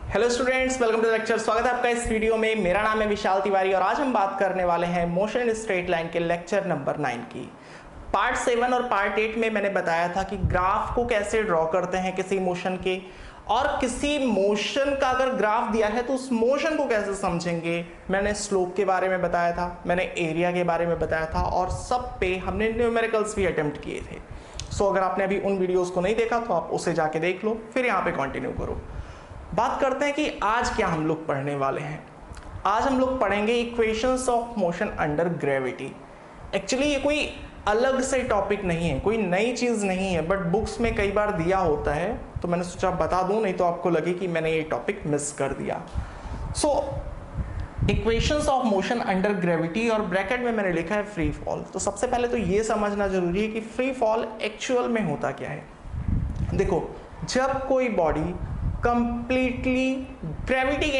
Hello students, welcome to lecture. स्वागत है आपका इस वीडियो में। मेरा नाम है विशाल तिवारी और आज हम बात करने वाले हैं मोशन इन स्ट्रेट लाइन के लेक्चर नंबर 9 की। पार्ट 7 और पार्ट 8 में मैंने बताया था कि ग्राफ को कैसे ड्रॉ करते हैं किसी मोशन के, और किसी मोशन का अगर ग्राफ दिया है तो उस मोशन को कैसे समझेंगे। मैंने स्लोप के बारे में बताया था, मैंने एरिया के बारे में बताया था और सब पे हमने न्यूमेरिकल्स भी अटेम्प्ट किए थे। सो अगर आपने अभी उन वीडियोस को नहीं देखा तो आप उसे जाके देख लो, फिर यहाँ पे कंटिन्यू करो। बात करते हैं कि आज क्या हम लोग पढ़ने वाले हैं। आज हम लोग पढ़ेंगे equations of motion under gravity. Actually ये कोई अलग से टॉपिक नहीं है, कोई नई चीज़ नहीं है, बट बुक्स में कई बार दिया होता है तो मैंने सोचा बता दूं, नहीं तो आपको लगे कि मैंने ये टॉपिक मिस कर दिया। So equations of motion under gravity और ब्रैकेट में मैंने लिखा है फ्री फॉल। तो सबसे पहले तो ये समझना जरूरी है कि फ्री फॉल एक्चुअल में होता क्या है। देखो, जब कोई बॉडी कंप्लीटली ग्रेविटी के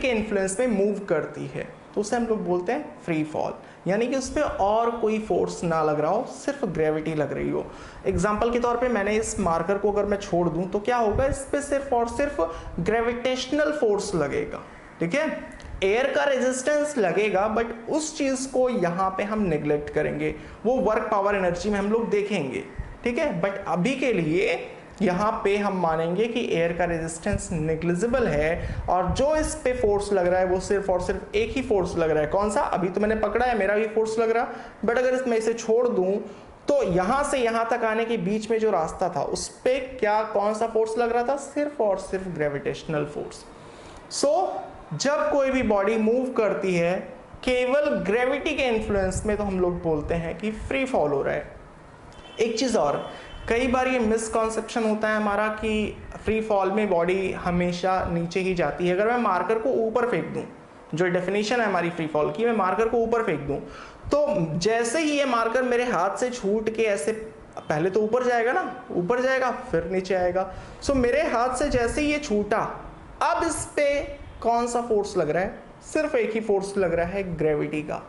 इन्फ्लुएंस में मूव करती है तो उसे हम लोग बोलते हैं फ्री फॉल, यानी कि उस पर और कोई फोर्स ना लग रहा हो, सिर्फ ग्रेविटी लग रही हो। एग्जांपल के तौर पे मैंने इस मार्कर को अगर मैं छोड़ दूं तो क्या होगा, इस पे सिर्फ और सिर्फ ग्रेविटेशनल फोर्स लगेगा। ठीक है, एयर का रेजिस्टेंस लगेगा, बट उस चीज को यहाँ पे हम निगलेक्ट करेंगे, वो वर्क पावर एनर्जी में हम लोग देखेंगे। ठीक है, बट अभी के लिए यहाँ पे हम मानेंगे कि एयर का रेजिस्टेंस नेग्लिजिबल है और जो इस पे फोर्स लग रहा है वो सिर्फ और सिर्फ एक ही फोर्स लग रहा है। कौन सा? अभी तो मैंने पकड़ा है, मेरा भी फोर्स लग रहा, बट अगर इसमें इसे छोड़ दूं तो यहां से यहां तक आने के बीच में जो रास्ता था उस पे क्या कौन सा फोर्स लग रहा था? सिर्फ और सिर्फ ग्रेविटेशनल फोर्स। सो जब कोई भी बॉडी मूव करती है केवल ग्रेविटी के इन्फ्लुएंस में तो हम लोग बोलते हैं कि फ्री फॉल हो रहा है। एक चीज और, कई बार ये मिसकॉन्सेप्शन होता है हमारा कि फ्री फॉल में बॉडी हमेशा नीचे ही जाती है। अगर मैं मार्कर को ऊपर फेंक दूं, जो डेफिनेशन है हमारी फ्री फॉल की, मैं मार्कर को ऊपर फेंक दूं तो जैसे ही ये मार्कर मेरे हाथ से छूट के ऐसे पहले तो ऊपर जाएगा ना, ऊपर जाएगा फिर नीचे आएगा। सो मेरे हाथ से जैसे ही ये छूटा, अब इस पे कौन सा फोर्स लग रहा है? सिर्फ एक ही फोर्स लग रहा है, ग्रेविटी का।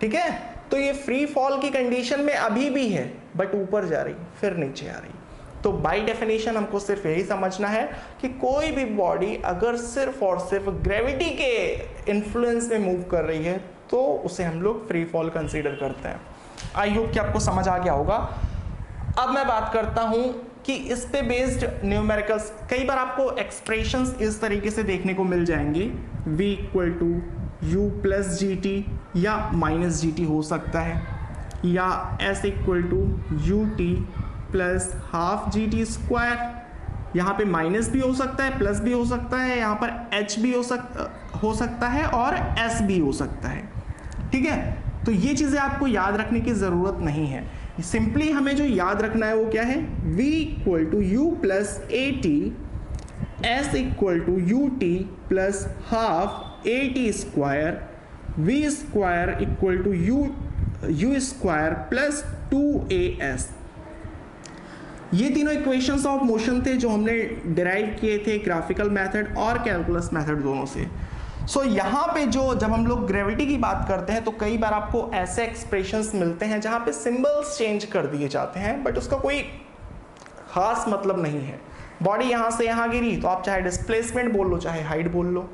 ठीक है, तो ये फ्री फॉल की कंडीशन में अभी भी है, बट ऊपर जा रही फिर नीचे आ रही। तो बाय डेफिनेशन हमको सिर्फ यही समझना है कि कोई भी बॉडी अगर सिर्फ और सिर्फ ग्रेविटी के इन्फ्लुएंस में मूव कर रही है तो उसे हम लोग फ्री फॉल कंसीडर करते हैं। आई होप कि आपको समझ आ गया होगा। अब मैं बात करता हूं कि इस पे बेस्ड न्यूमेरिकल्स, कई बार आपको एक्सप्रेशंस इस तरीके से देखने को मिल जाएंगे, v equal to u plus g t या माइनस जी टी हो सकता है, या s equal to u t plus half g t square. यहाँ पे माइनस भी हो सकता है, प्लस भी हो सकता है, यहाँ पर h भी हो सकता है और s भी हो सकता है। ठीक है, तो ये चीज़ें आपको याद रखने की ज़रूरत नहीं है। सिंपली हमें जो याद रखना है वो क्या है, v equal to u plus a t, s equal to u t plus half a t square, v square equal to u square plus 2as। ये तीनों इक्वेशंस ऑफ मोशन थे जो हमने डिराइव किए थे ग्राफिकल मेथड और calculus method दोनों से। सो यहाँ पे जब हम लोग ग्रेविटी की बात करते हैं तो कई बार आपको ऐसे एक्सप्रेशंस मिलते हैं जहाँ पे सिंबल्स चेंज कर दिए जाते हैं, बट उसका कोई खास मतलब नहीं है। बॉडी यहाँ से यहाँ गिरी तो आप चाहे डिस्प्लेसमेंट बोल लो चाहे हाइट बोल लो।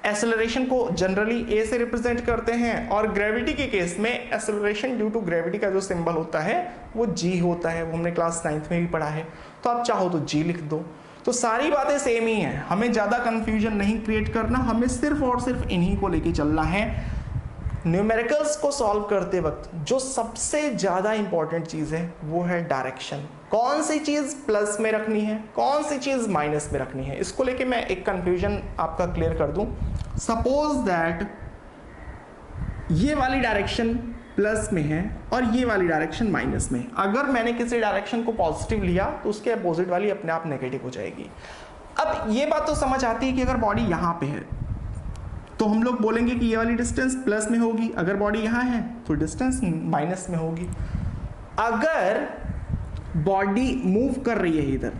एक्सेलरेशन को जनरली ए से रिप्रेजेंट करते हैं और ग्रेविटी के केस में एक्सेलरेशन ड्यू टू ग्रेविटी का जो सिंबल होता है वो जी होता है। वो हमने क्लास 9th में भी पढ़ा है, तो आप चाहो तो जी लिख दो। तो सारी बातें सेम ही हैं, हमें ज़्यादा कंफ्यूजन नहीं क्रिएट करना, हमें सिर्फ और सिर्फ इन्हीं को लेके चलना है। न्यूमेरिकल्स को सॉल्व करते वक्त जो सबसे ज़्यादा इंपॉर्टेंट चीज़ है वो है डायरेक्शन। कौन सी चीज़ प्लस में रखनी है, कौन सी चीज़ माइनस में रखनी है, इसको लेके मैं एक कंफ्यूजन आपका क्लियर कर दूं। सपोज दैट ये वाली डायरेक्शन प्लस में है और ये वाली डायरेक्शन माइनस में। अगर मैंने किसी डायरेक्शन को पॉजिटिव लिया तो उसके अपोजिट वाली अपने आप नेगेटिव हो जाएगी। अब ये बात तो समझ आती है कि अगर बॉडी यहाँ पे है तो हम लोग बोलेंगे कि ये वाली डिस्टेंस प्लस में होगी, अगर बॉडी यहाँ है तो डिस्टेंस माइनस में होगी। अगर बॉडी मूव कर रही है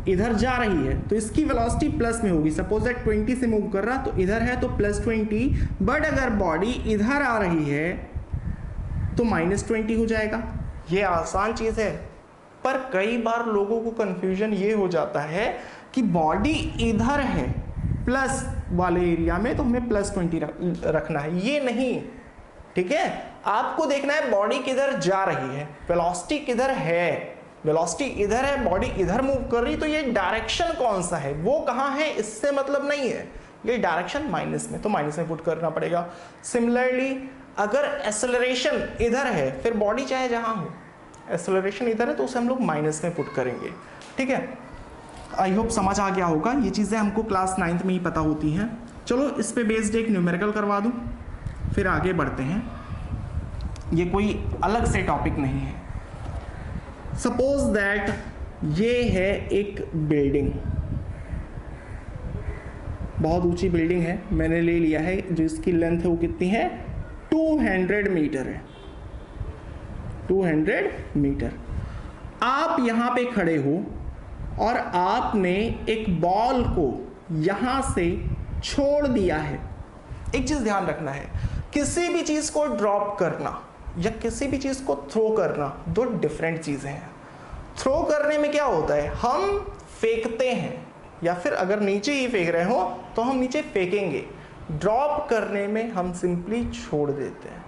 इधर जा रही है तो इसकी वेलोसिटी प्लस में होगी। सपोज दैट 20 से मूव कर रहा तो इधर है तो प्लस 20, बट अगर बॉडी इधर आ रही है तो माइनस 20 हो जाएगा। ये आसान चीज़ है, पर कई बार लोगों को कंफ्यूजन ये हो जाता है कि बॉडी इधर है प्लस वाले एरिया में, तो हमें +20 रखना है, ये नहीं, ठीक है। आपको देखना है बॉडी किधर जा रही है, वेलोसिटी किधर है, वेलोसिटी इधर है, बॉडी इधर मूव कर रही, तो ये डायरेक्शन कौन सा है, वो कहाँ है, इससे मतलब नहीं है, ये डायरेक्शन माइनस में, तो माइनस में पुट करना पड़ेगा। सिमिलरली अगर एक्सेलरेशन इधर है, फिर बॉडी चाहे जहां हो, एक्सेलरेशन इधर है तो उसे हम लोग माइनस में पुट करेंगे, ठीक है। आई होप समझ आ गया होगा, ये चीज़ें हमको क्लास 9th में ही पता होती हैं। चलो इस पे बेस्ड एक न्यूमेरिकल करवा दूं, फिर आगे बढ़ते हैं। ये कोई अलग से टॉपिक नहीं है। सपोज दैट ये है एक बिल्डिंग, बहुत ऊंची बिल्डिंग है, मैंने ले लिया है, जो इसकी लेंथ है वो कितनी है, 200 मीटर है, 200 मीटर। आप यहाँ पे खड़े हो और आपने एक बॉल को यहाँ से छोड़ दिया है। एक चीज़ ध्यान रखना है, किसी भी चीज़ को ड्रॉप करना या किसी भी चीज़ को थ्रो करना दो डिफरेंट चीज़ें हैं। थ्रो करने में क्या होता है, हम फेंकते हैं, या फिर अगर नीचे ही फेंक रहे हो तो हम नीचे फेंकेंगे। ड्रॉप करने में हम सिंपली छोड़ देते हैं,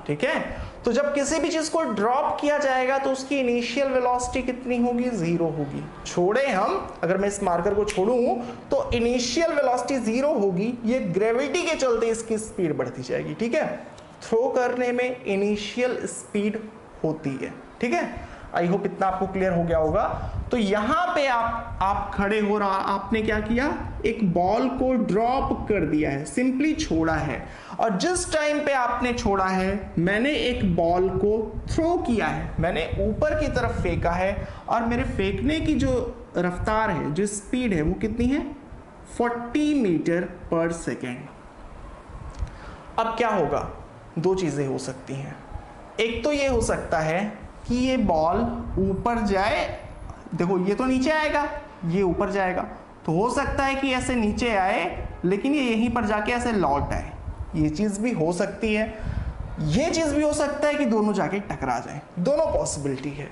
ठीक है। तो जब किसी भी चीज को ड्रॉप किया जाएगा तो उसकी इनिशियल वेलोसिटी कितनी होगी, 0 होगी। छोड़े हम, अगर मैं इस मार्कर को छोड़ूं तो इनिशियल वेलोसिटी 0 होगी, ये ग्रेविटी के चलते इसकी स्पीड बढ़ती जाएगी, ठीक है। थ्रो करने में इनिशियल स्पीड होती है, ठीक है। आई होप इतना आपको क्लियर हो गया होगा। तो यहां पे आप खड़े हो रहा, आपने क्या किया, एक बॉल को ड्रॉप कर दिया है, सिंपली छोड़ा है। और जिस टाइम पे आपने छोड़ा है, मैंने एक बॉल को थ्रो किया है, मैंने ऊपर की तरफ फेंका है, और मेरे फेंकने की जो रफ्तार है, जो स्पीड है, वो कितनी है, 40 मीटर पर सेकेंड। अब क्या होगा, दो चीजें हो सकती हैं। एक तो ये हो सकता है कि ये बॉल ऊपर जाए, देखो ये तो नीचे आएगा, ये ऊपर जाएगा, तो हो सकता है कि ऐसे नीचे आए लेकिन ये यहीं पर जाके ऐसे लौट आए, ये चीज़ भी हो सकती है। ये चीज़ भी हो सकता है कि दोनों जाके टकरा जाएं, दोनों पॉसिबिलिटी है।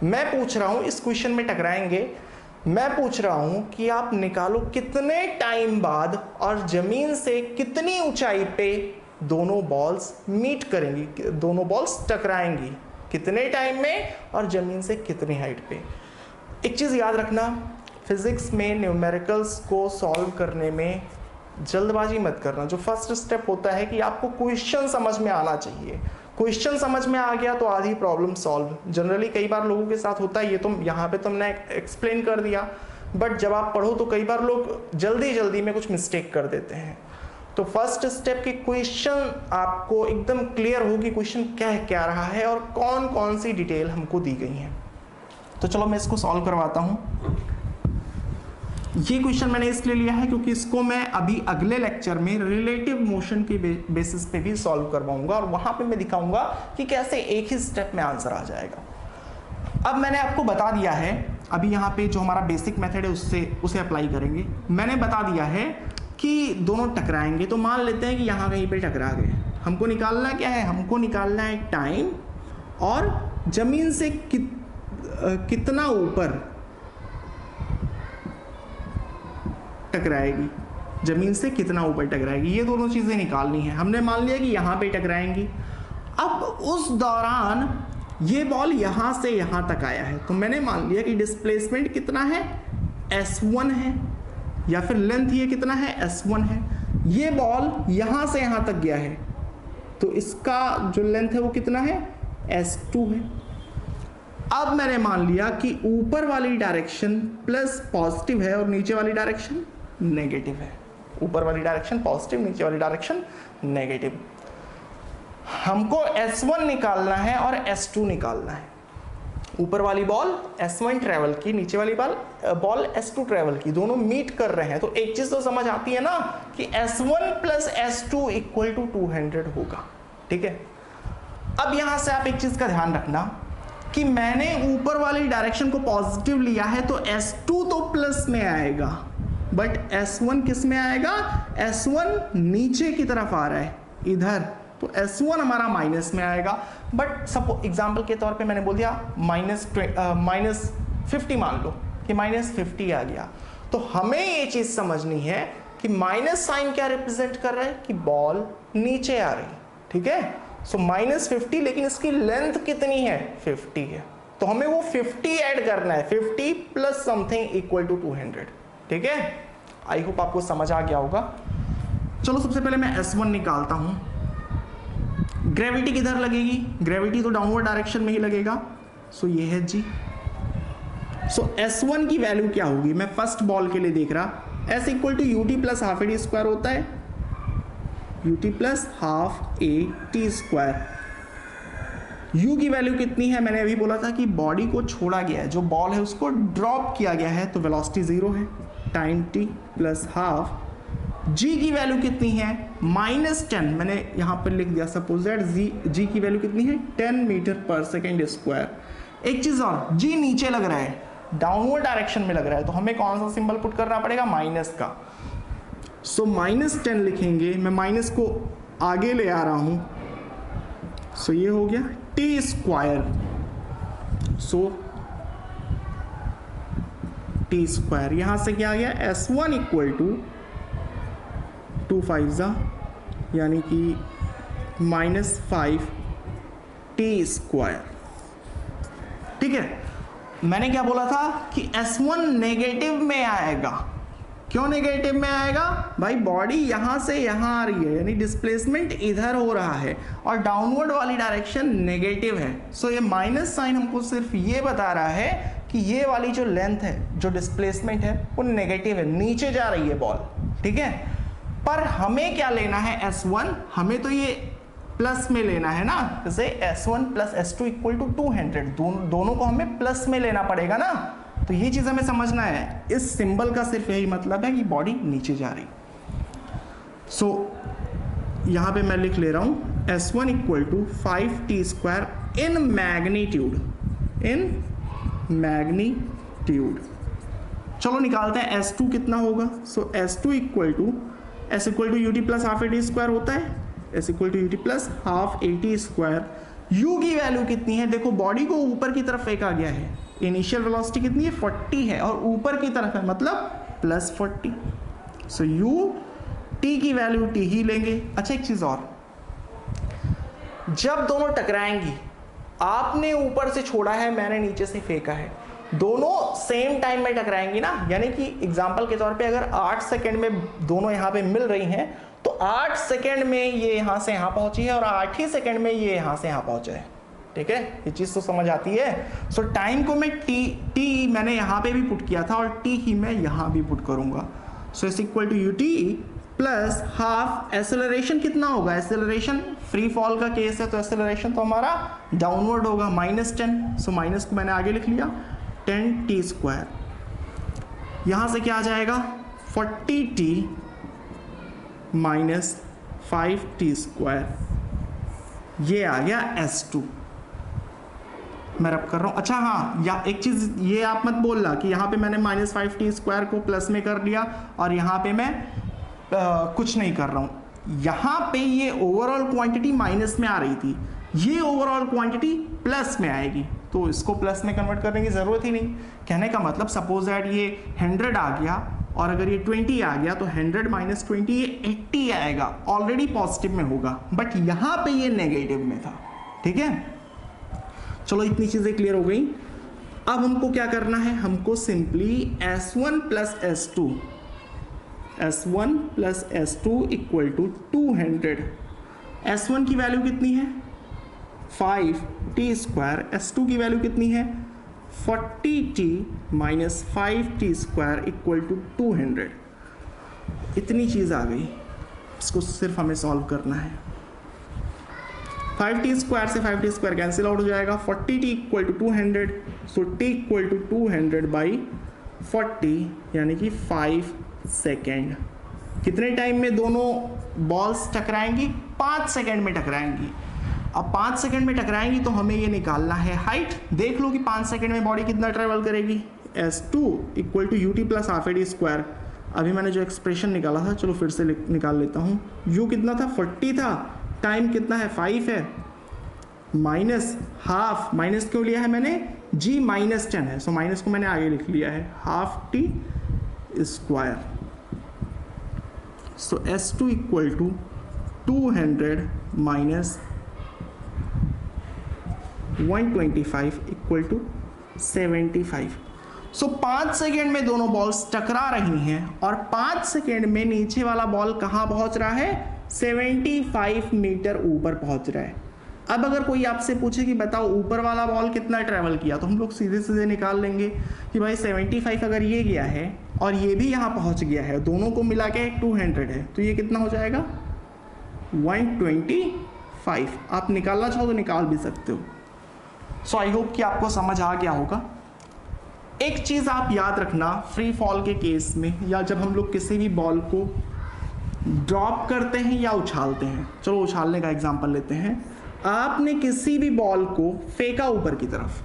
मैं पूछ रहा हूँ, इस क्वेश्चन में टकराएंगे, मैं पूछ रहा हूँ कि आप निकालो कितने टाइम बाद और ज़मीन से कितनी ऊंचाई पे दोनों बॉल्स मीट करेंगी, दोनों बॉल्स टकराएंगी, कितने टाइम में और जमीन से कितनी हाइट पे। एक चीज़ याद रखना, फिजिक्स में न्यूमेरिकल्स को सॉल्व करने में जल्दबाजी मत करना। जो फर्स्ट स्टेप होता है कि आपको क्वेश्चन समझ में आना चाहिए, क्वेश्चन समझ में आ गया तो आधी प्रॉब्लम सॉल्व। जनरली कई बार लोगों के साथ होता है, ये तो यहाँ पे तुमने एक्सप्लेन कर दिया, बट जब आप पढ़ो तो कई बार लोग जल्दी में कुछ मिस्टेक कर देते हैं। तो फर्स्ट स्टेप की क्वेश्चन आपको एकदम क्लियर होगी, क्वेश्चन क्या रहा है और कौन कौन सी डिटेल हमको दी गई है। तो चलो मैं इसको सॉल्व करवाता हूँ। ये क्वेश्चन मैंने इसलिए लिया है क्योंकि इसको मैं अभी अगले लेक्चर में रिलेटिव मोशन के बेसिस पे भी सॉल्व करवाऊंगा, और वहां पे मैं दिखाऊंगा कि कैसे एक ही स्टेप में आंसर आ जाएगा। अब मैंने आपको बता दिया है, अभी यहाँ पे जो हमारा बेसिक मेथड है उसे अप्लाई करेंगे। मैंने बता दिया है कि दोनों टकराएंगे, तो मान लेते हैं कि यहाँ कहीं पे टकरा गए। हमको निकालना क्या है, हमको निकालना है टाइम और जमीन से कितना ऊपर टकराएगी, जमीन से कितना ऊपर टकराएगी, ये दोनों चीजें निकालनी है। हमने मान लिया कि यहाँ पे टकराएंगी। अब उस दौरान ये बॉल यहाँ से यहाँ तक आया है, तो मैंने मान लिया कि डिस्प्लेसमेंट कितना है, S1 है, या फिर लेंथ ये कितना है, S1 है। ये बॉल यहां से यहां तक गया है, तो इसका जो लेंथ है वो कितना है, S2 है। अब मैंने मान लिया कि ऊपर वाली डायरेक्शन प्लस पॉजिटिव है और नीचे वाली डायरेक्शन नेगेटिव है। ऊपर वाली डायरेक्शन पॉजिटिव, नीचे वाली डायरेक्शन नेगेटिव। हमको S1 निकालना है और S2 निकालना है। ऊपर वाली बॉल S1 ट्रेवल की, नीचे वाली बॉल S2 ट्रेवल की, दोनों मीट कर रहे हैं। तो एक चीज तो समझ आती है ना कि S1 plus S2 equal to 200 होगा, ठीक है। अब यहां से आप एक चीज का ध्यान रखना कि मैंने ऊपर वाली डायरेक्शन को पॉजिटिव लिया है, तो S2 तो प्लस में आएगा, बट S1 किस में आएगा, S1 नीचे की तरफ आ रहा है इधर, तो S1 हमारा माइनस में आएगा। बट सपोज एग्जाम्पल के तौर पे मैंने बोल दिया -50 मान लो कि -50 आ गया, तो हमें ये चीज समझनी है कि माइनस साइन क्या रिप्रेजेंट कर रहा है कि बॉल नीचे आ रही, ठीक है। सो -50, लेकिन इसकी लेंथ कितनी है 50 है, तो हमें वो 50 ऐड करना है, 50 प्लस समथिंग इक्वल टू 200, ठीक है। आई होप आपको समझ आ गया होगा। चलो सबसे पहले मैं S1 निकालता हूं। ग्रेविटी किधर लगेगी, ग्रेविटी तो डाउनवर्ड डायरेक्शन में ही लगेगा, सो ये है G। सो S1 की वैल्यू क्या होगी, मैं फर्स्ट बॉल के लिए देख रहा, S equal to UT plus half AD square होता है, UT plus half AT square. U की वैल्यू कितनी है, मैंने अभी बोला था कि बॉडी को छोड़ा गया है, जो बॉल है उसको ड्रॉप किया गया है, तो वेलोसिटी 0 है, time t plus half. G की वैल्यू कितनी है -10, मैंने यहाँ पर लिख दिया, सपोज दैट G की वैल्यू कितनी है 10 मीटर पर सेकेंड स्क्वायर। एक चीज और, G नीचे लग रहा है, डाउनवर्ड डायरेक्शन में लग रहा है, तो हमें कौन सा सिंबल पुट करना पड़ेगा, माइनस का। सो -10 लिखेंगे, मैं माइनस को आगे ले आ रहा हूं, सो ये हो गया t स्क्वायर, सो t स्क्वायर। यहां से क्या आ गया, S1 इक्वल टू 2 5 जा यानी कि -5 t स्क्वायर, ठीक है। मैंने क्या बोला था कि S1 नेगेटिव में आएगा, क्यों नेगेटिव में आएगा भाई, बॉडी यहां से यहां आ रही है, यानी डिस्प्लेसमेंट इधर हो रहा है और डाउनवर्ड वाली डायरेक्शन नेगेटिव है। सो ये माइनस साइन हमको सिर्फ ये बता रहा है कि ये वाली जो लेंथ है, जो डिस्प्लेसमेंट है वो नेगेटिव है, नीचे जा रही है बॉल, ठीक है। पर हमें क्या लेना है S1, हमें तो ये प्लस में लेना है ना, जैसे S1 plus S2 equal to 200, दोनों को हमें प्लस में लेना पड़ेगा ना, तो ये चीज हमें समझना है। इस सिंबल का सिर्फ यही मतलब है कि बॉडी नीचे जा रही। सो यहां पे मैं लिख ले रहा हूं S1 equal to 5t square in magnitude, in magnitude. चलो निकालते हैं S2 कितना होगा। So S2 equal to S equal to UT plus half AT square होता है, S equal to UT plus half AT square. U की value कितनी है, देखो बॉडी को ऊपर की तरफ फेंका गया है, इनिशियल वेलोसिटी कितनी है 40 है और ऊपर की तरफ है मतलब +40। सो U T की वैल्यू T ही लेंगे। अच्छा एक चीज और, जब दोनों टकराएंगी, आपने ऊपर से छोड़ा है, मैंने नीचे से फेंका है, दोनों सेम टाइम में टकराएंगी ना, यानी कि एग्जांपल के तौर पे अगर 8 सेकंड में दोनों यहाँ पे मिल रही हैं, तो 8 सेकंड में ये यहाँ से यहाँ पहुंची है और 8 ही सेकंड में ये यहाँ से यहाँ पहुंचा है, ठीक है। ये चीज तो समझ आती है। सो टाइम को मैं t मैंने यहाँ पे भी पुट किया था और t ही मैं यहाँ भी पुट करूंगा। So S equal to UT plus half, acceleration कितना होगा, एसेलरेशन फ्री फॉल का केस है तो एसेलरेशन तो हमारा डाउनवर्ड होगा, -10। सो माइनस को मैंने आगे लिख लिया, 10t स्क्वायर। यहां से क्या आ जाएगा 40t माइनस 5t स्क्वायर, ये आ गया S2। मैं रब कर रहा हूं। अच्छा हाँ, या एक चीज ये आप मत बोलना कि यहाँ पे मैंने -5t स्क्वायर को प्लस में कर लिया और यहाँ पे मैं कुछ नहीं कर रहा हूं। यहाँ पे ये ओवरऑल क्वांटिटी माइनस में आ रही थी, ये ओवरऑल क्वांटिटी प्लस में आएगी, तो इसको प्लस में कन्वर्ट करने की जरूरत ही नहीं। कहने का मतलब सपोज दैट ये 100 आ गया और अगर ये 20 आ गया तो 100 माइनस 20 ये 80 आएगा, ऑलरेडी पॉजिटिव में होगा, बट यहाँ पे ये नेगेटिव में था, ठीक है। चलो इतनी चीजें क्लियर हो गई। अब हमको क्या करना है, हमको simply S1 plus S2, S1 plus S2 equal to 200। S1 की वैल्यू कितनी है 5t स्क्वायर, S2 की वैल्यू कितनी है 40t minus 5t square equal to 200। इतनी चीज आ गई, इसको सिर्फ हमें सॉल्व करना है। 5t स्क्वायर से 5t स्क्वायर कैंसिल आउट हो जाएगा, 40t equal to 200, so t equal to 200 by 40 यानी कि 5 सेकेंड। कितने टाइम में दोनों बॉल्स टकराएंगी, 5 सेकेंड में टकराएंगी। अब 5 सेकेंड में टकराएंगी तो हमें ये निकालना है हाइट। देख लो कि 5 सेकेंड में बॉडी कितना ट्रेवल करेगी, S2 equal to UT plus half AD square. अभी मैंने जो एक्सप्रेशन निकाला था, चलो फिर से निकाल लेता हूँ। U कितना था 40 था, टाइम कितना है 5 है, माइनस हाफ, माइनस क्यों लिया है मैंने, G -10 है, सो माइनस को मैंने आगे लिख लिया है, half T square. So S2 equal to 200 minus 125 equal to 75। So 5 second में दोनों बॉल्स टकरा रही हैं और 5 सेकेंड में नीचे वाला बॉल कहाँ पहुंच रहा है? 75 मीटर ऊपर पहुंच रहा है। अब अगर कोई आपसे पूछे कि बताओ ऊपर वाला बॉल कितना ट्रेवल किया, तो हम लोग सीधे सीधे निकाल लेंगे कि भाई 75 अगर ये गया है और ये भी यहाँ पहुँच गया है, दोनों को मिला के 200 है, तो ये कितना हो जाएगा? 125। आप निकालना चाहो तो निकाल भी सकते हो। सो आई होप कि आपको समझ आ गया होगा। एक चीज़ आप याद रखना, फ्री फॉल के केस में या जब हम लोग किसी भी बॉल को ड्रॉप करते हैं या उछालते हैं, चलो उछालने का एग्जांपल लेते हैं। आपने किसी भी बॉल को फेंका ऊपर की तरफ,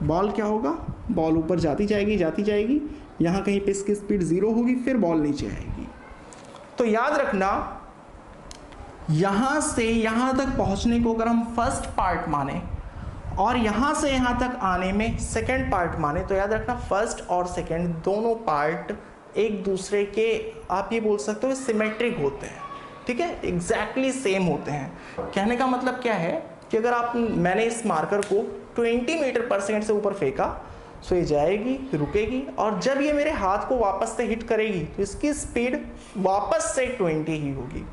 बॉल क्या होगा? बॉल ऊपर जाती जाएगी, यहाँ कहीं पे इसकी स्पीड 0 होगी, फिर बॉल नीचे आएगी। तो याद रखना, यहाँ से यहाँ तक पहुँचने को अगर हम फर्स्ट पार्ट माने और यहाँ से यहाँ तक आने में सेकेंड पार्ट माने, तो याद रखना फर्स्ट और सेकेंड दोनों पार्ट एक दूसरे के, आप ये बोल सकते हो, सिमेट्रिक होते हैं। ठीक है, एग्जैक्टली सेम होते हैं। कहने का मतलब क्या है कि अगर मैंने इस मार्कर को 20 मीटर पर सेकेंड से ऊपर फेंका, सो ये जाएगी, रुकेगी, और जब ये मेरे हाथ को वापस से हिट करेगी तो इसकी स्पीड वापस से 20 ही होगी।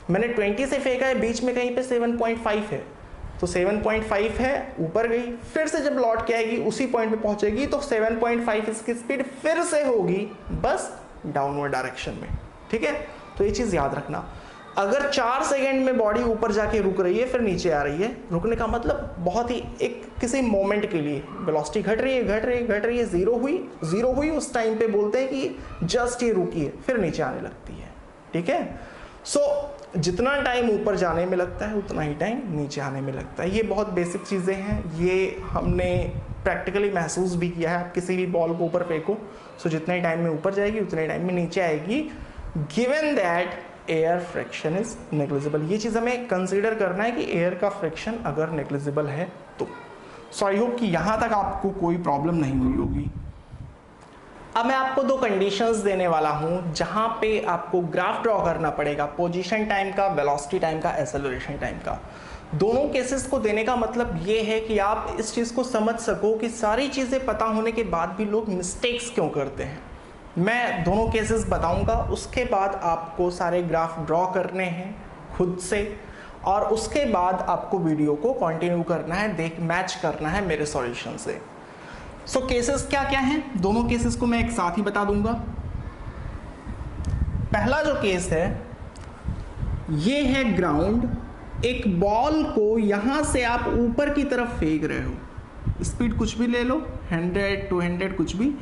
मैंने 20 से फेंका है, बीच में कहीं पे 7.5 है, तो 7.5 है, ऊपर गई, फिर से जब लौट के आएगी उसी पॉइंट पे पहुंचेगी, तो 7.5 इसकी स्पीड फिर से होगी, बस डाउनवर्ड डायरेक्शन में। ठीक है, तो ये चीज़ याद रखना। अगर 4 सेकेंड में बॉडी ऊपर जाके रुक रही है फिर नीचे आ रही है, रुकने का मतलब बहुत ही एक किसी मोमेंट के लिए वेलोसिटी घट रही है, जीरो हुई, उस टाइम पे बोलते हैं कि जस्ट ये रुकी है, फिर नीचे आने लगती है। ठीक है, सो जितना टाइम ऊपर जाने में लगता है उतना ही टाइम नीचे आने में लगता है। ये बहुत बेसिक चीज़ें हैं, ये हमने प्रैक्टिकली महसूस भी किया है। आप किसी भी बॉल को ऊपर फेंको, सो जितने टाइम में ऊपर जाएगी उतने टाइम में नीचे आएगी, given that air friction is negligible. ये चीज़ हमें कंसीडर करना है कि एयर का फ्रिक्शन अगर नेग्लिजिबल है तो। सो आई होप कि यहाँ तक आपको कोई प्रॉब्लम नहीं हुई होगी। अब मैं आपको 2 कंडीशंस देने वाला हूँ जहाँ पे आपको ग्राफ ड्रॉ करना पड़ेगा, पोजीशन टाइम का, वेलोसिटी टाइम का, एक्सेलरेशन टाइम का। दोनों केसेस को देने का मतलब ये है कि आप इस चीज़ को समझ सको कि सारी चीज़ें पता होने के बाद भी लोग मिस्टेक्स क्यों करते हैं। मैं दोनों केसेस बताऊंगा, उसके बाद आपको सारे ग्राफ ड्रॉ करने हैं खुद से, और उसके बाद आपको वीडियो को कंटिन्यू करना है, मैच करना है मेरे सॉल्यूशन से। सो केसेस क्या क्या हैं, दोनों केसेस को मैं एक साथ ही बता दूंगा। पहला जो केस है ये है ग्राउंड, एक बॉल को यहां से आप ऊपर की तरफ फेंक रहे हो, स्पीड कुछ भी ले लो, 100 200 कुछ भी,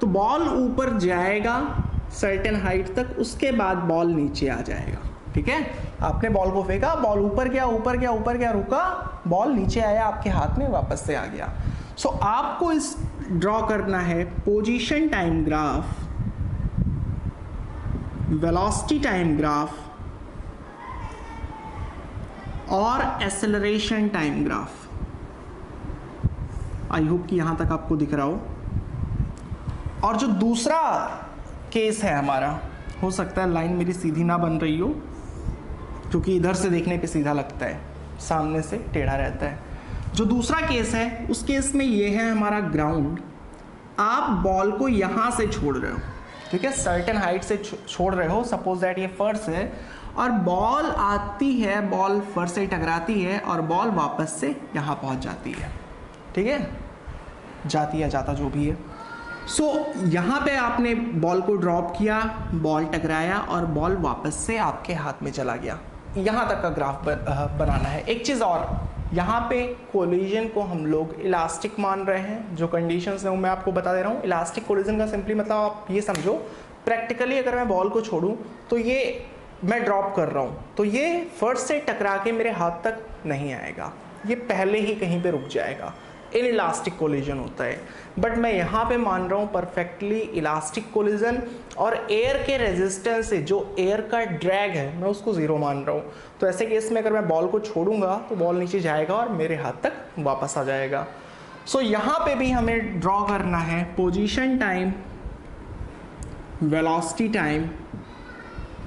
तो बॉल ऊपर जाएगा सर्टेन हाइट तक, उसके बाद बॉल नीचे आ जाएगा। ठीक है, आपने बॉल को फेंका, बॉल ऊपर गया, रुका, बॉल नीचे आया, आपके हाथ में वापस से आ गया। सो आपको इस ड्रॉ करना है position time graph, velocity time graph और acceleration time graph. I hope कि यहां तक आपको दिख रहा हो। और जो दूसरा केस है हमारा, हो सकता है लाइन मेरी सीधी ना बन रही हो, क्योंकि इधर से देखने पे सीधा लगता है, सामने से टेढ़ा रहता है। जो दूसरा केस है, उस केस में ये है हमारा ग्राउंड, आप बॉल को यहाँ से छोड़ रहे हो, ठीक है, सर्टेन हाइट से छोड़ रहे हो, सपोज दैट ये फर्श है, और बॉल आती है, बॉल फर्श से टकराती है और बॉल वापस से यहाँ पहुँच जाती है। ठीक है, जाती है, जाता जो भी है। सो यहाँ पे आपने बॉल को ड्रॉप किया, बॉल टकराया और बॉल वापस से आपके हाथ में चला गया। यहाँ तक का ग्राफ बनाना है। एक चीज़ और, यहाँ पे कोलिजन को हम लोग इलास्टिक मान रहे हैं। जो कंडीशंस हैं वो मैं आपको बता दे रहा हूँ। इलास्टिक कोलिजन का सिंपली मतलब आप ये समझो, प्रैक्टिकली अगर मैं बॉल को छोड़ूँ तो ये मैं ड्रॉप कर रहा हूँ तो ये फर्श से टकरा के मेरे हाथ तक नहीं आएगा, ये पहले ही कहीं पे रुक जाएगा। इन इलास्टिक कोलिजन होता है। बट मैं यहाँ पे मान रहा हूँ परफेक्टली इलास्टिक कोलिजन, और एयर के रेजिस्टेंस से जो एयर का ड्रैग है मैं उसको ज़ीरो मान रहा हूँ। तो ऐसे केस में अगर मैं बॉल को छोड़ूंगा तो बॉल नीचे जाएगा और मेरे हाथ तक वापस आ जाएगा। सो यहाँ पे भी हमें ड्रॉ करना है पोजीशन टाइम वेलोसिटी टाइम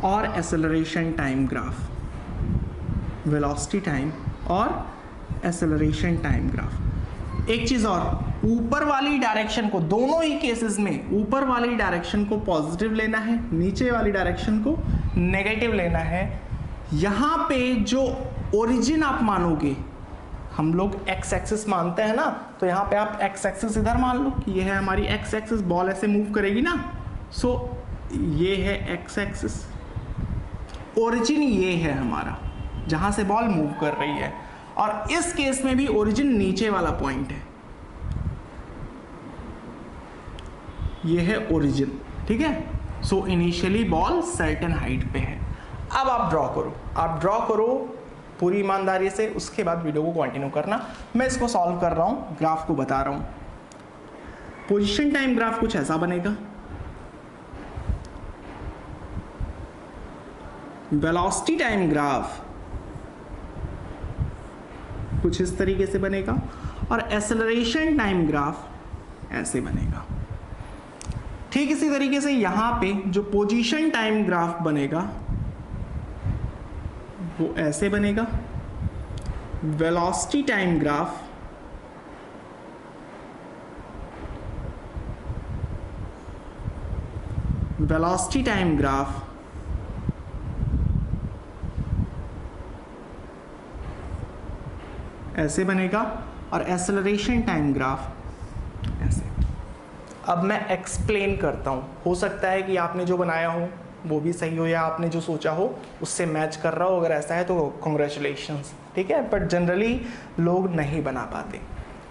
और acceleration time graph, velocity time और एक्सेलरेशन टाइम ग्राफ। एक चीज़ और, ऊपर वाली डायरेक्शन को, दोनों ही केसेस में ऊपर वाली डायरेक्शन को पॉजिटिव लेना है, नीचे वाली डायरेक्शन को नेगेटिव लेना है। यहाँ पे जो ओरिजिन आप मानोगे, हम लोग एक्स एक्सिस मानते हैं ना, तो यहाँ पे आप एक्स एक्सिस इधर मान लो कि ये है हमारी एक्स एक्सिस, बॉल ऐसे मूव करेगी ना, सो ये है एक्स एक्सिस, ओरिजिन ये है हमारा जहाँ से बॉल मूव कर रही है, और इस केस में भी ओरिजिन नीचे वाला पॉइंट है, ये है ओरिजिन, ठीक है। So initially ball certain height पे है। अब आप ड्रॉ करो पूरी ईमानदारी से, उसके बाद वीडियो को कंटिन्यू करना। मैं इसको सॉल्व कर रहा हूं, ग्राफ को बता रहा हूं। पोजीशन टाइम ग्राफ कुछ ऐसा बनेगा, वेलोसिटी टाइम ग्राफ कुछ इस तरीके से बनेगा, और एक्सेलरेशन टाइम ग्राफ ऐसे बनेगा। ठीक इसी तरीके से यहां पे जो पोजीशन टाइम ग्राफ बनेगा वो ऐसे बनेगा, वेलोसिटी टाइम ग्राफ ऐसे बनेगा, और एक्सेलरेशन टाइम ग्राफ ऐसे। अब मैं एक्सप्लेन करता हूँ, हो सकता है कि आपने जो बनाया हो वो भी सही हो, या आपने जो सोचा हो उससे मैच कर रहा हो। अगर ऐसा है तो कॉन्ग्रेचुलेशंस, ठीक है, बट जनरली लोग नहीं बना पाते।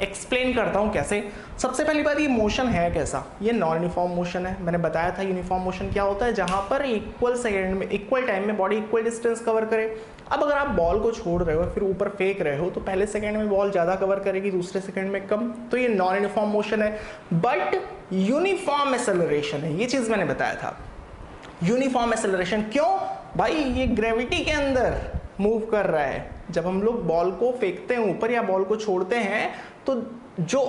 एक्सप्लेन करता हूँ कैसे। सबसे पहली बात, ये मोशन है कैसा, ये नॉन यूनिफॉर्म मोशन है। मैंने बताया था यूनिफॉर्म मोशन क्या होता है, जहाँ पर इक्वल सेकेंड में, इक्वल टाइम में बॉडी इक्वल डिस्टेंस कवर करे। अब अगर आप बॉल को छोड़ रहे हो फिर ऊपर फेंक रहे हो, तो पहले सेकेंड में बॉल ज़्यादा कवर करेगी, दूसरे सेकेंड में कम, तो ये नॉन यूनिफॉर्म मोशन है। बट यूनिफॉर्म एक्सेलरेशन है, ये चीज़ मैंने बताया था। यूनिफॉर्म एक्सेलरेशन क्यों भाई, ये ग्रेविटी के अंदर मूव कर रहा है। जब हम लोग बॉल को फेंकते हैं ऊपर या बॉल को छोड़ते हैं, तो जो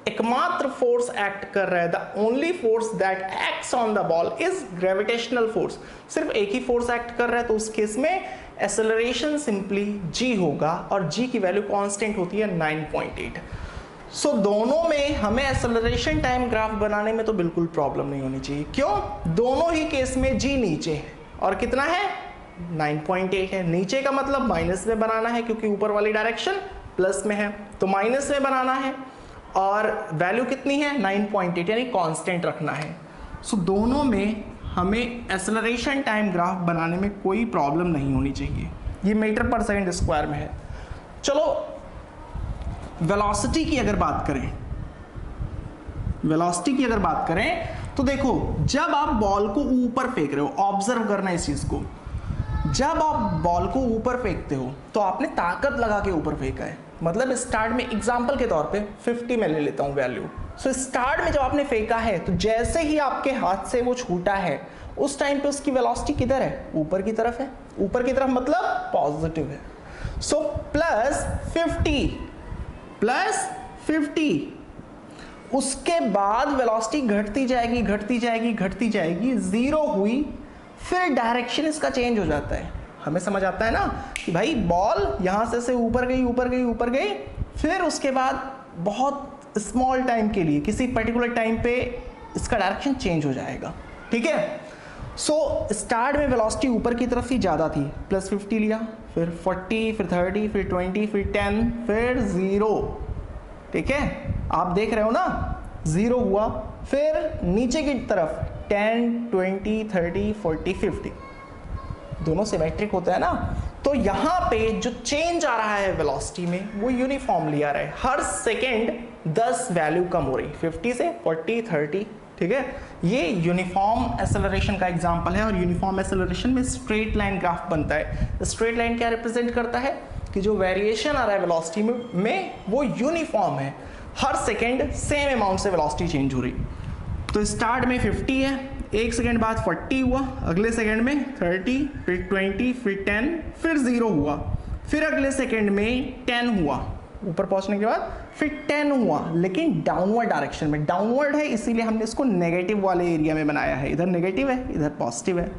एकमात्र फोर्स एक्ट कर रहा है, the only force that acts on the ball is gravitational force. सिर्फ एक ही फोर्स एक्ट कर रहा है, तो उस केस में एक्सेलरेशन सिंपली g होगा, और g की वैल्यू कांस्टेंट होती है 9.8। सो दोनों में हमें एक्सेलरेशन टाइम ग्राफ बनाने में तो बिल्कुल प्रॉब्लम नहीं होनी चाहिए। क्यों? दोनों ही केस में g नीचे है, और कितना है 9.8 है। नीचे का मतलब माइनस में बनाना है, क्योंकि ऊपर वाली डायरेक्शन प्लस में है, तो माइनस में बनाना है, और वैल्यू कितनी है 9.8, यानी कांस्टेंट रखना है। सो दोनों में हमें एक्सेलरेशन टाइम ग्राफ बनाने में कोई प्रॉब्लम नहीं होनी चाहिए। ये मीटर पर सेकंड स्क्वायर में है। चलो वेलोसिटी की अगर बात करें, वेलोसिटी की अगर बात करें तो देखो, जब आप बॉल को ऊपर फेंक रहे हो, ऑब्जर्व करना इस चीज को, जब आप बॉल को ऊपर फेंकते हो तो आपने ताकत लगा के ऊपर फेंका है। मतलब स्टार्ट में, एग्जांपल के तौर पे 50 मैं ले लेता हूं वैल्यू। सो स्टार्ट में जब आपने फेंका है, तो जैसे ही आपके हाथ से वो छूटा है, उस टाइम पे उसकी वेलोसिटी किधर है? ऊपर की तरफ है। ऊपर की तरफ मतलब पॉजिटिव है। सो प्लस 50, उसके बाद वेलोसिटी घटती जाएगी, घटती जाएगी, घटती जाएगी, 0 हुई, फिर डायरेक्शन इसका चेंज हो जाता है। हमें समझ आता है ना कि भाई बॉल यहां से ऊपर गई, ऊपर गई, ऊपर गई, फिर उसके बाद बहुत स्मॉल टाइम के लिए, किसी पर्टिकुलर टाइम पे इसका डायरेक्शन चेंज हो जाएगा, ठीक है। सो स्टार्ट में वेलोसिटी ऊपर की तरफ ही ज़्यादा थी, प्लस 50 लिया, फिर 40, फिर 30, फिर 20, फिर 10, फिर 0, ठीक है। आप देख रहे हो ना, 0 हुआ, फिर नीचे की तरफ 10, 20, 30, 40, 50, दोनों सिमेट्रिक होता है ना। तो यहाँ पे जो चेंज आ रहा है वेलोसिटी में, वो यूनिफॉर्मली आ रहा है। हर सेकेंड 10 वैल्यू कम हो रही, 50 से 40, 30, ठीक है। ये यूनिफॉर्म एक्सेलरेशन का एग्जांपल है, और यूनिफॉर्म एक्सेलरेशन में स्ट्रेट लाइन ग्राफ बनता है। स्ट्रेट लाइन क्या रिप्रेजेंट करता है कि जो वेरिएशन आ रहा है वेलोसिटी में वो यूनिफॉर्म है, हर सेकेंड सेम अमाउंट से वेलोसिटी चेंज हो रही। तो स्टार्ट में 50 है, एक सेकेंड बाद 40 हुआ, अगले सेकेंड में 30, फिर 20, फिर 10, फिर 0 हुआ, फिर अगले सेकेंड में 10 हुआ, ऊपर पहुंचने के बाद फिर 10 हुआ, लेकिन डाउनवर्ड डायरेक्शन में, डाउनवर्ड है इसीलिए हमने इसको नेगेटिव वाले एरिया में बनाया है, इधर नेगेटिव है इधर पॉजिटिव है,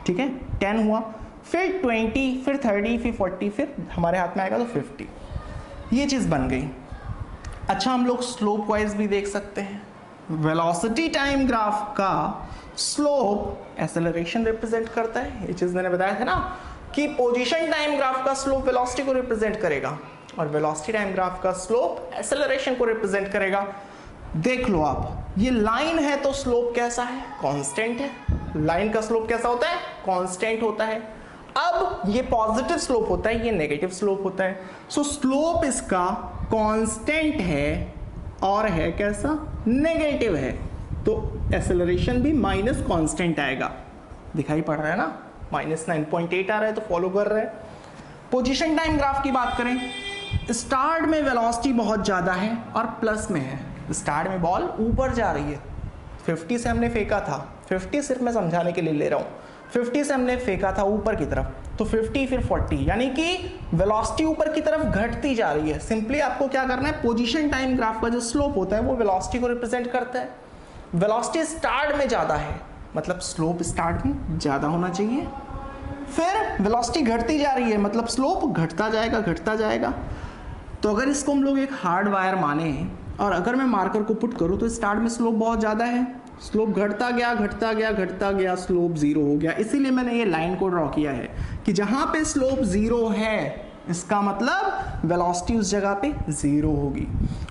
ठीक है। 10 हुआ, फिर 20, फिर 30, फिर 40, फिर हमारे हाथ में आएगा तो 50, ये चीज़ बन गई। अच्छा, हम लोग स्लोप वाइज भी देख सकते हैं। वेलोसिटी टाइम ग्राफ का स्लोप एक्सेलरेशन रिप्रेजेंट करता है, ये चीज़ मैंने बताया था ना कि पोजीशन टाइम ग्राफ का स्लोप वेलोसिटी को रिप्रेजेंट करेगा और वेलोसिटी टाइम ग्राफ का स्लोप एक्सेलरेशन को रिप्रेजेंट करेगा। देख लो आप, ये लाइन है तो स्लोप कैसा है? कांस्टेंट है। लाइन का स्लोप कैसा होता है? कांस्टेंट होता है। अब ये पॉजिटिव स्लोप होता है, ये नेगेटिव स्लोप होता है। सो स्लोप इसका कांस्टेंट है और है कैसा? नेगेटिव है, तो एक्सेलरेशन भी माइनस कांस्टेंट आएगा। दिखाई पड़ रहा है ना, -9.8 आ रहा है तो फॉलो कर रहे हैं। पोजीशन टाइम ग्राफ की बात करें, स्टार्ट में वेलोसिटी बहुत ज़्यादा है और प्लस में है। स्टार्ट में बॉल ऊपर जा रही है, 50 से हमने फेंका था, 50 सिर्फ मैं समझाने के लिए ले रहा हूँ, 50 से हमने फेंका था ऊपर की तरफ, तो 50 फिर 40, यानी कि वेलोसिटी ऊपर की तरफ घटती जा रही है। सिंपली आपको क्या करना है, पोजीशन टाइम ग्राफ का जो स्लोप होता है वो वेलोसिटी को रिप्रेजेंट करता है। वेलोसिटी स्टार्ट में ज़्यादा है, मतलब स्लोप स्टार्ट में ज़्यादा होना चाहिए। फिर वेलोसिटी घटती जा रही है, मतलब स्लोप घटता जाएगा घटता जाएगा। तो अगर इसको हम लोग एक हार्ड वायर माने और अगर मैं मार्कर को पुट करूँ तो स्टार्ट में स्लोप बहुत ज़्यादा है, स्लोप घटता गया घटता गया घटता गया, स्लोप 0 हो गया। इसीलिए मैंने ये लाइन को ड्रॉ किया है कि जहाँ पे स्लोप 0 है इसका मतलब वेलोसिटी उस जगह पे 0 होगी।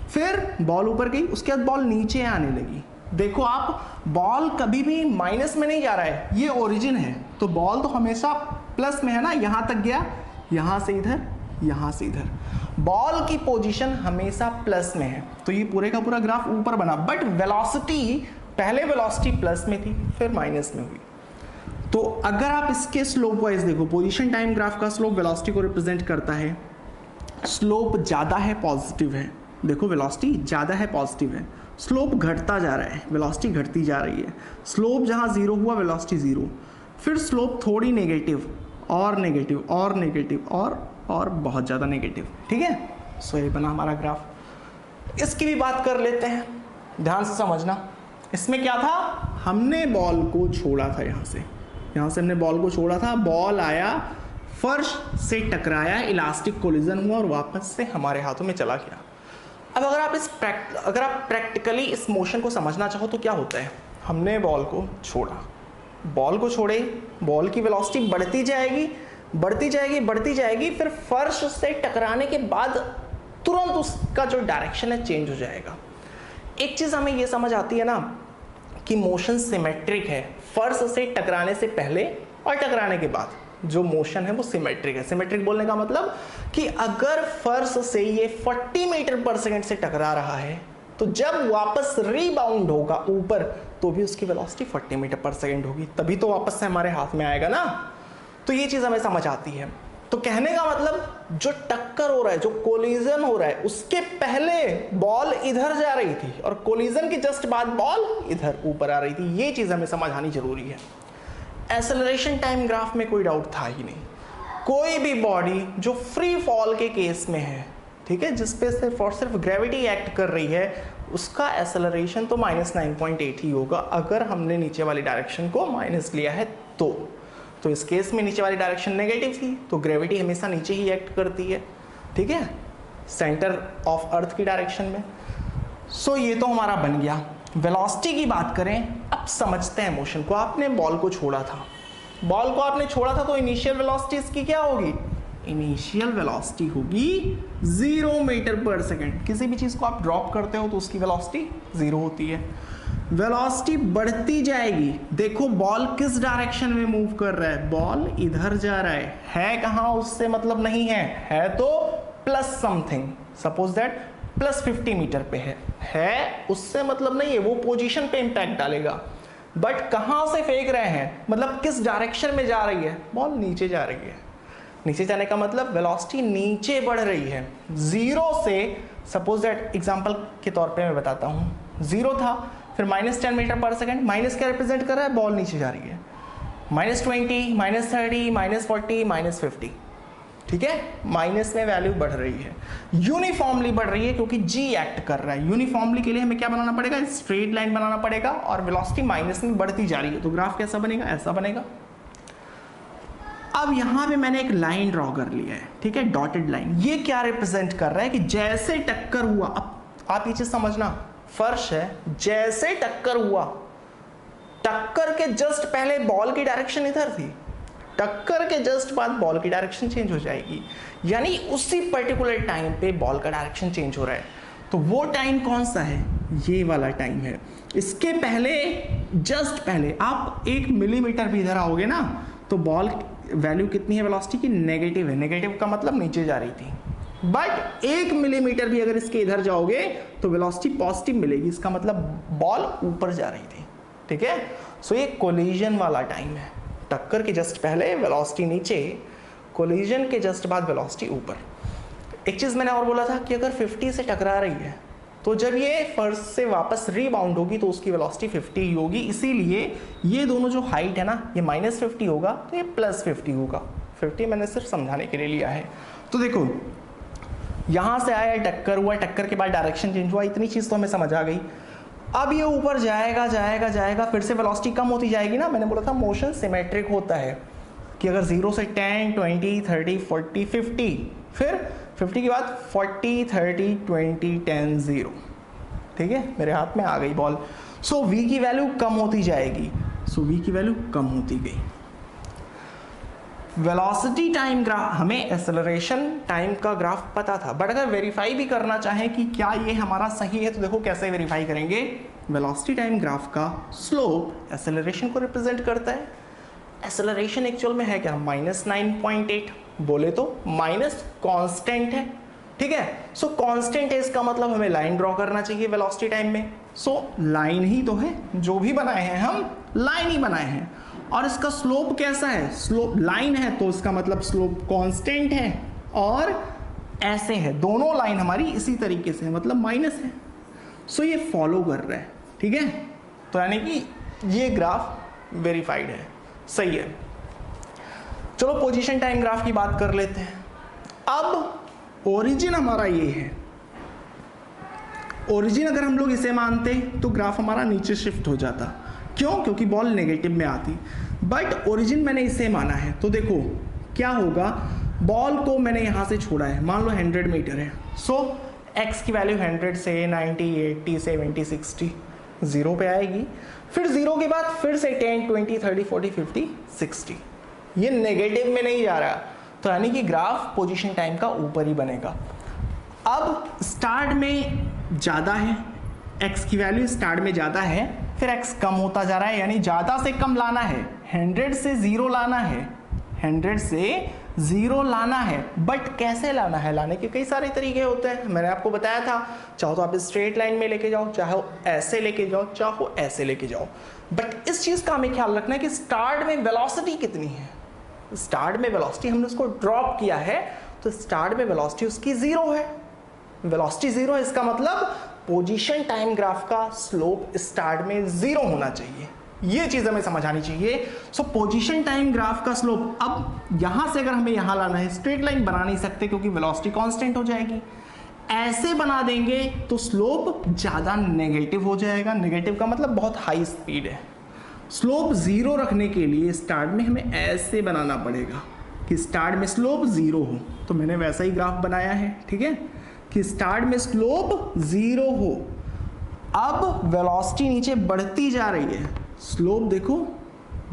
फिर बॉल ऊपर गई, उसके बाद बॉल नीचे आने लगी। देखो आप, बॉल कभी भी माइनस में नहीं जा रहा है, ये ओरिजिन है, तो बॉल तो हमेशा प्लस में है ना, यहाँ तक गया, यहाँ से इधर, यहाँ से इधर, बॉल की पोजीशन हमेशा प्लस में है, तो ये पूरे का पूरा ग्राफ ऊपर बना। बट वेलोसिटी, पहले वेलोसिटी प्लस में थी फिर माइनस में हुई। तो अगर आप इसके स्लोप वाइज देखो, पोजीशन टाइम ग्राफ का स्लोप वेलोसिटी को रिप्रेजेंट करता है। स्लोप ज़्यादा है पॉजिटिव है, देखो वेलोसिटी ज़्यादा है पॉजिटिव है, स्लोप घटता जा रहा है, वेलोसिटी घटती जा रही है। स्लोप जहाँ 0 हुआ वेलोसिटी 0, फिर स्लोप थोड़ी नेगेटिव और नेगेटिव और नेगेटिव और बहुत ज़्यादा नेगेटिव, ठीक है। सो ये बना हमारा ग्राफ। इसकी भी बात कर लेते हैं, ध्यान से समझना। इसमें क्या था, हमने बॉल को छोड़ा था, यहाँ से हमने बॉल को छोड़ा था, बॉल आया फर्श से टकराया, इलास्टिक कोलिजन हुआ और वापस से हमारे हाथों में चला गया। अब अगर आप प्रैक्टिकली इस मोशन को समझना चाहो तो क्या होता है, हमने बॉल को छोड़ा, बॉल को छोड़े, बॉल की वेलोसिटी बढ़ती जाएगी बढ़ती जाएगी बढ़ती जाएगी, फिर फर्श से टकराने के बाद तुरंत उसका जो डायरेक्शन है चेंज हो जाएगा। एक चीज़ हमें ये समझ आती है ना कि मोशन सिमेट्रिक है, फर्श से टकराने से पहले और टकराने के बाद जो मोशन है वो सिमेट्रिक है। सिमेट्रिक बोलने का मतलब कि अगर फर्श से ये 40 मीटर पर सेकंड से टकरा रहा है तो जब वापस रीबाउंड होगा ऊपर तो भी उसकी वेलोसिटी 40 मीटर पर सेकंड होगी, तभी तो वापस से हमारे हाथ में आएगा ना। तो ये चीज़ हमें समझ आती है। तो कहने का मतलब जो टक्कर हो रहा है, जो कोलिजन हो रहा है, उसके पहले बॉल इधर जा रही थी और कोलिजन के जस्ट बाद बॉल इधर ऊपर आ रही थी। ये चीज़ हमें समझ आनी जरूरी है। एक्सेलरेशन टाइम ग्राफ में कोई डाउट था ही नहीं। कोई भी बॉडी जो फ्री फॉल के केस में है, ठीक है, जिस पे सिर्फ और सिर्फ ग्रेविटी एक्ट कर रही है, उसका एक्सेलरेशन तो -9.8 ही होगा अगर हमने नीचे वाली डायरेक्शन को माइनस लिया है तो इस केस में नीचे वाली डायरेक्शन नेगेटिव थी तो ग्रेविटी हमेशा नीचे ही एक्ट करती है, ठीक है, सेंटर ऑफ अर्थ की डायरेक्शन में। सो ये तो हमारा बन गया। वेलोसिटी की बात करें, अब समझते हैं मोशन को। आपने बॉल को छोड़ा था, बॉल को आपने छोड़ा था तो इनिशियल वेलोसिटी इसकी क्या होगी, इनिशियल वेलोसिटी होगी 0 मीटर पर सेकंड। किसी भी चीज़ को आप ड्रॉप करते हो तो उसकी वेलोसिटी 0 होती है। वेलोसिटी बढ़ती जाएगी, देखो बॉल किस डायरेक्शन में मूव कर रहा है, बॉल इधर जा रहा है कहाँ, उससे मतलब नहीं है तो plus something, suppose that plus 50 metre पे है उससे मतलब नहीं है, वो पोजीशन पे इंपैक्ट डालेगा। बट कहाँ से फेंक रहे हैं, मतलब किस डायरेक्शन में जा रही है, बॉल नीचे जा रही है। नीचे जाने का मतलब वेलोसिटी नीचे बढ़ रही है। 0 से, सपोज दैट एग्जांपल के तौर पे मैं बताता हूँ, 0 था, फिर -10 मीटर पर सेकंड, माइनस क्या रिप्रेजेंट कर रहा है, बॉल नीचे जा रही है, -20, -30, -40, -50, ठीक है, माइनस में वैल्यू बढ़ रही है, यूनिफॉर्मली बढ़ रही है क्योंकि जी एक्ट कर रहा है। यूनिफॉर्मली के लिए हमें क्या बनाना पड़ेगा, स्ट्रेट लाइन बनाना पड़ेगा और वेलोसिटी माइनस में बढ़ती जा रही है, तो ग्राफ कैसा बनेगा, ऐसा बनेगा। अब यहां पे मैंने एक लाइन ड्रॉ कर लिया है, ठीक है, डॉटेड लाइन। ये क्या रिप्रेजेंट कर रहा है कि जैसे टक्कर हुआ, अब आप ये चीज समझना, फर्श है, जैसे टक्कर हुआ, टक्कर के जस्ट पहले बॉल की डायरेक्शन इधर थी, टक्कर के जस्ट बाद बॉल की डायरेक्शन चेंज हो जाएगी, यानी उसी पर्टिकुलर टाइम पे बॉल का डायरेक्शन चेंज हो रहा है। तो वो टाइम कौन सा है, ये वाला टाइम है। इसके पहले, जस्ट पहले आप 1 मिलीमीटर भी इधर आओगे ना, तो बॉल वैल्यू कितनी है वेलोसिटी की, नेगेटिव है। नेगेटिव का मतलब नीचे जा रही थी, बट 1 मिलीमीटर भी अगर इसके इधर जाओगे तो वेलोसिटी पॉजिटिव मिलेगी, इसका मतलब बॉल ऊपर जा रही थी, ठीक है। सो ये कोलिजन वाला टाइम है, टक्कर के जस्ट पहले वेलोसिटी नीचे, कोलिजन के जस्ट बाद वेलोसिटी ऊपर। एक चीज मैंने और बोला था कि अगर 50 से टकरा रही है तो जब ये फर्श से वापस रीबाउंड होगी तो उसकी वेलोसिटी 50 ही होगी, इसीलिए ये दोनों जो हाइट है ना, ये -50 होगा तो ये +50 होगा। 50 मैंने सिर्फ समझाने के लिए लिया है। तो देखो यहां से आया, टक्कर हुआ, टक्कर के बाद डायरेक्शन चेंज हुआ, इतनी चीज तो हमें समझ आ गई। अब ये ऊपर जाएगा जाएगा जाएगा, फिर से वेलोसिटी कम होती जाएगी ना। मैंने बोला था मोशन सिमेट्रिक होता है कि अगर 0 से 10, 20, 30, 40, 50, फिर 50 के बाद 40, 30, 20, 10, 0, ठीक है, मेरे हाथ में आ गई बॉल। सो v की वैल्यू कम होती जाएगी, सो v की वैल्यू कम होती गई। वेलोसिटी टाइम ग्राफ, हमें एक्सेलरेशन टाइम का ग्राफ पता था, बट अगर वेरीफाई भी करना चाहें कि क्या ये हमारा सही है तो देखो कैसे वेरीफाई करेंगे। वेलोसिटी टाइम ग्राफ का स्लोप एक्सेलरेशन को रिप्रेजेंट करता है। एक्सेलरेशन एक्चुअल में है क्या, -9.8, बोले तो माइनस कांस्टेंट है, ठीक है। सो कांस्टेंट है, इसका मतलब हमें लाइन ड्रॉ करना चाहिए वेलोसिटी टाइम में। सो लाइन ही तो है, जो भी बनाए हैं हम लाइन ही बनाए हैं। और इसका स्लोप कैसा है, स्लोप लाइन है तो इसका मतलब स्लोप कांस्टेंट है, और ऐसे है, दोनों लाइन हमारी इसी तरीके से है, मतलब माइनस है। सो ये फॉलो कर रहा है, ठीक है। तो यानी कि ये ग्राफ वेरीफाइड है, सही है। चलो पोजीशन टाइम ग्राफ की बात कर लेते हैं। अब ओरिजिन हमारा ये है, ओरिजिन अगर हम लोग इसे मानते तो ग्राफ हमारा नीचे शिफ्ट हो जाता, क्यों, क्योंकि बॉल नेगेटिव में आती। बट ओरिजिन मैंने इसे माना है, तो देखो क्या होगा, बॉल को मैंने यहां से छोड़ा है, मान लो 100 मीटर है। सो x की वैल्यू 100 से 90, 80, 70, 60, 0 पे आएगी। फिर 0 के बाद फिर से 10, 20, 30, 40, 50, 60, ये नेगेटिव में नहीं जा रहा, तो यानी कि ग्राफ पोजीशन टाइम का ऊपर ही बनेगा। अब स्टार्ट में ज़्यादा है, x की वैल्यू स्टार्ट में ज़्यादा है, फिर x कम होता जा रहा है, यानी ज़्यादा से कम लाना है, 100 से 0 लाना है, 100 से 0 लाना है। बट कैसे लाना है, लाने के कई सारे तरीके होते हैं, मैंने आपको बताया था। चाहो तो आप स्ट्रेट लाइन में लेके जाओ, चाहो ऐसे लेके जाओ, चाहो ऐसे लेके जाओ। बट इस चीज़ का हमें ख्याल रखना है कि स्टार्ट में वेलोसिटी कितनी है। स्टार्ट में वेलोसिटी हमने उसको ड्रॉप किया है, तो स्टार्ट में वेलोसिटी उसकी 0 है, वेलोसिटी 0 है, इसका मतलब पोजीशन टाइम ग्राफ का स्लोप स्टार्ट में 0 होना चाहिए। ये चीज हमें समझ आनी चाहिए। सो पोजीशन टाइम ग्राफ का स्लोप, अब यहां से अगर हमें यहां लाना है, स्ट्रेट लाइन बना नहीं सकते क्योंकि वेलोसिटी कांस्टेंट हो जाएगी। ऐसे बना देंगे तो स्लोप ज्यादा नेगेटिव हो जाएगा, नेगेटिव का मतलब बहुत हाई स्पीड है। स्लोप 0 रखने के लिए स्टार्ट में हमें ऐसे बनाना पड़ेगा कि स्टार्ट में स्लोप 0 हो, तो मैंने वैसा ही ग्राफ बनाया है, ठीक है, कि स्टार्ट में स्लोप 0 हो। अब वेलोसिटी नीचे बढ़ती जा रही है, स्लोप देखो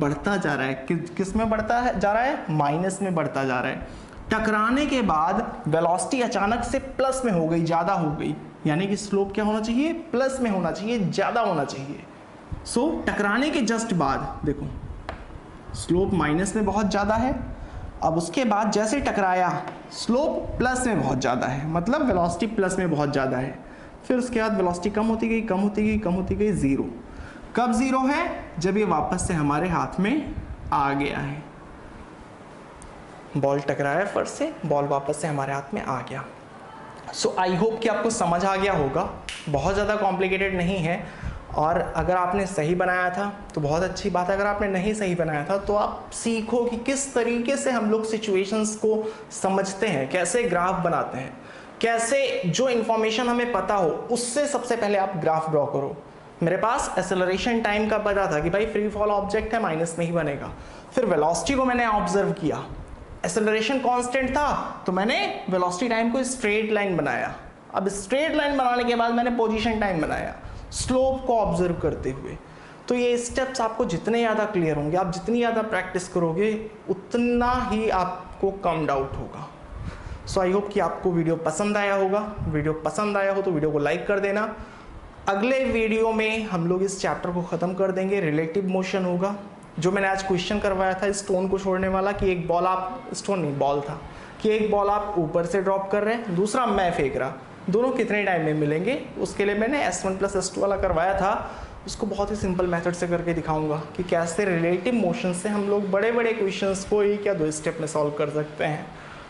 बढ़ता जा रहा है, किस में बढ़ता है जा रहा है, माइनस में बढ़ता जा रहा है। टकराने के बाद वेलोसिटी अचानक से प्लस में हो गई, ज़्यादा हो गई, यानी कि स्लोप क्या होना चाहिए, प्लस में होना चाहिए, ज़्यादा होना चाहिए। सो टकराने के जस्ट बाद देखो स्लोप माइनस में बहुत ज़्यादा है, अब उसके बाद जैसे टकराया स्लोप प्लस में बहुत ज़्यादा है, मतलब वेलोसिटी प्लस में बहुत ज़्यादा है। फिर उसके बाद वेलोसिटी कम होती गई, कम होती गई, कम होती गई, 0। कब 0 है, जब ये वापस से हमारे हाथ में आ गया है, बॉल टकराया फर्श से, बॉल वापस से हमारे हाथ में आ गया। सो आई होप कि आपको समझ आ गया होगा, बहुत ज़्यादा कॉम्प्लिकेटेड नहीं है। और अगर आपने सही बनाया था तो बहुत अच्छी बात है, अगर आपने नहीं सही बनाया था तो आप सीखो कि किस तरीके से हम लोग सिचुएशंस को समझते हैं, कैसे ग्राफ बनाते हैं, कैसे जो इन्फॉर्मेशन हमें पता हो उससे सबसे पहले आप ग्राफ ड्रॉ करो। मेरे पास एक्सेलरेशन टाइम का पता था कि भाई फ्री फॉल ऑब्जेक्ट है, माइनस नहीं बनेगा। फिर वेलोसिटी को मैंने ऑब्जर्व किया, एक्सेलरेशन कांस्टेंट था तो मैंने वेलोसिटी टाइम को स्ट्रेट लाइन बनाया। अब स्ट्रेट लाइन बनाने के बाद मैंने पोजीशन टाइम बनाया स्लोप को ऑब्जर्व करते हुए। तो ये स्टेप्स आपको जितने ज़्यादा क्लियर होंगे, आप जितनी ज़्यादा प्रैक्टिस करोगे उतना ही आपको कम डाउट होगा। सो आई होप कि आपको वीडियो पसंद आया होगा। वीडियो पसंद आया हो तो वीडियो को लाइक कर देना। अगले वीडियो में हम लोग इस चैप्टर को ख़त्म कर देंगे, रिलेटिव मोशन होगा। जो मैंने आज क्वेश्चन करवाया था स्टोन को छोड़ने वाला, कि एक बॉल आप, स्टोन नहीं बॉल था, कि एक बॉल आप ऊपर से ड्रॉप कर रहे हैं, दूसरा मैं फेंक रहा, दोनों कितने टाइम में मिलेंगे, उसके लिए मैंने S1 + S2 वाला करवाया था। उसको बहुत ही सिंपल मेथड से करके दिखाऊंगा कि कैसे रिलेटिव मोशन से हम लोग बड़े बड़े क्वेश्चंस को 1 या 2 स्टेप में सॉल्व कर सकते हैं।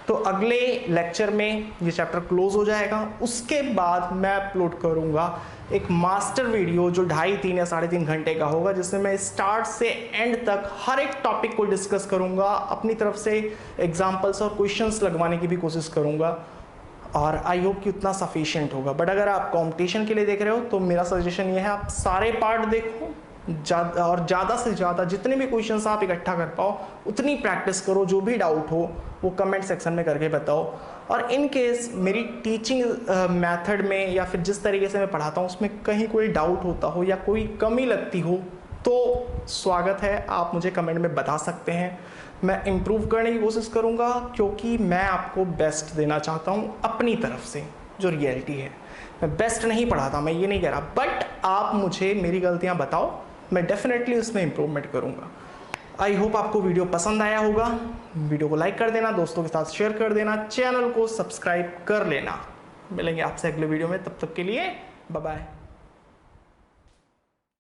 तो अगले लेक्चर में ये चैप्टर क्लोज हो जाएगा। उसके बाद मैं अपलोड करूंगा एक मास्टर वीडियो जो 2.5-3 या 3.5 घंटे का होगा, जिसमें मैं स्टार्ट से एंड तक हर एक टॉपिक को डिस्कस करूंगा, अपनी तरफ से एग्जाम्पल्स और क्वेश्चंस लगवाने की भी कोशिश करूंगा, और आई होप कि उतना सफिशिएंट होगा। बट अगर आप कंपटीशन के लिए देख रहे हो तो मेरा सजेशन ये है, आप सारे पार्ट देखो और ज़्यादा से ज़्यादा जितने भी क्वेश्चंस आप इकट्ठा कर पाओ उतनी प्रैक्टिस करो। जो भी डाउट हो वो कमेंट सेक्शन में करके बताओ। और इन केस मेरी टीचिंग मेथड में या फिर जिस तरीके से मैं पढ़ाता हूँ उसमें कहीं कोई डाउट होता हो या कोई कमी लगती हो तो स्वागत है, आप मुझे कमेंट में बता सकते हैं। मैं इम्प्रूव करने की कोशिश करूँगा, क्योंकि मैं आपको बेस्ट देना चाहता हूँ अपनी तरफ से, जो रियलिटी है। मैं बेस्ट नहीं पढ़ाता, मैं ये नहीं कह रहा, बट आप मुझे मेरी गलतियाँ बताओ, मैं डेफिनेटली उसमें इम्प्रूवमेंट करूँगा। आई होप आपको वीडियो पसंद आया होगा। वीडियो को लाइक कर देना, दोस्तों के साथ शेयर कर देना, चैनल को सब्सक्राइब कर लेना। मिलेंगे आपसे अगले वीडियो में, तब तक के लिए बाय बाय।